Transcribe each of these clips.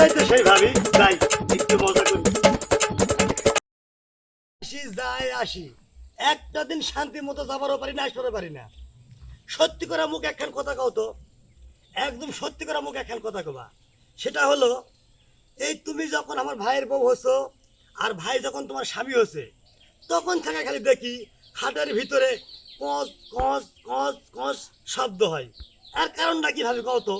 এই তো সেই ভাবি যাই একটু মজা করি। আসি যাই আসি, একটা দিন শান্তি মতো যাবারও পারি না, আসবারও পারি না। সত্যি করে মুখ একখান কথা কও তো, একদম সত্যি করে মুখ একখান কথা কবা। সেটা হলো, এই তুমি যখন আমার ভাইয়ের বউ হছো আর ভাই যখন তোমার স্বামী হচ্ছে, তখন থেকে খালি দেখি খাটের ভিতরে কস কস কস কস শব্দ হয়। আর কারণটা কি ভাবি কও তো,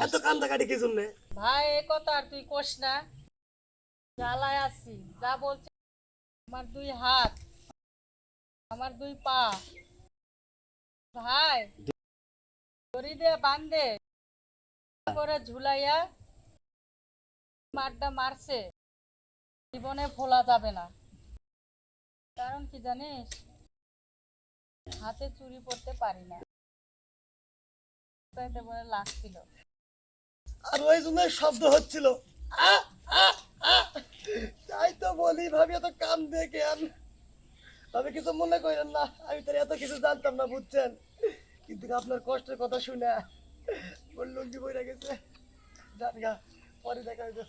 এত কান্দাকাটি কি জন্যে? ভাই এ কথা আর তুই কোস না, জ্বালায় আছি। যা বলছে, আমার দুই হাত, আমার দুই পা, ভাই দড়ি দিয়ে বান্ধে করে ঝুলাইয়া মারটা মারছে, জীবনে ভোলা যাবে না। কারণ কি জানিস, হাতে চুরি পড়তে পারি না, তাইতে বলে লাগছিল। আর ওই জন্য শব্দ হচ্ছিল। আ, আ, আ। তাই তো বলি ভাবি এত কান দিয়ে কেন, ভাবি কিছু মনে করেন না, আমি তো এত কিছু জানতাম না বুঝছেন, কিন্তু আপনার কষ্টের কথা শুনে ওর লুঙ্গি বইরা গেছে। জান গা, পরে দেখা হইবে।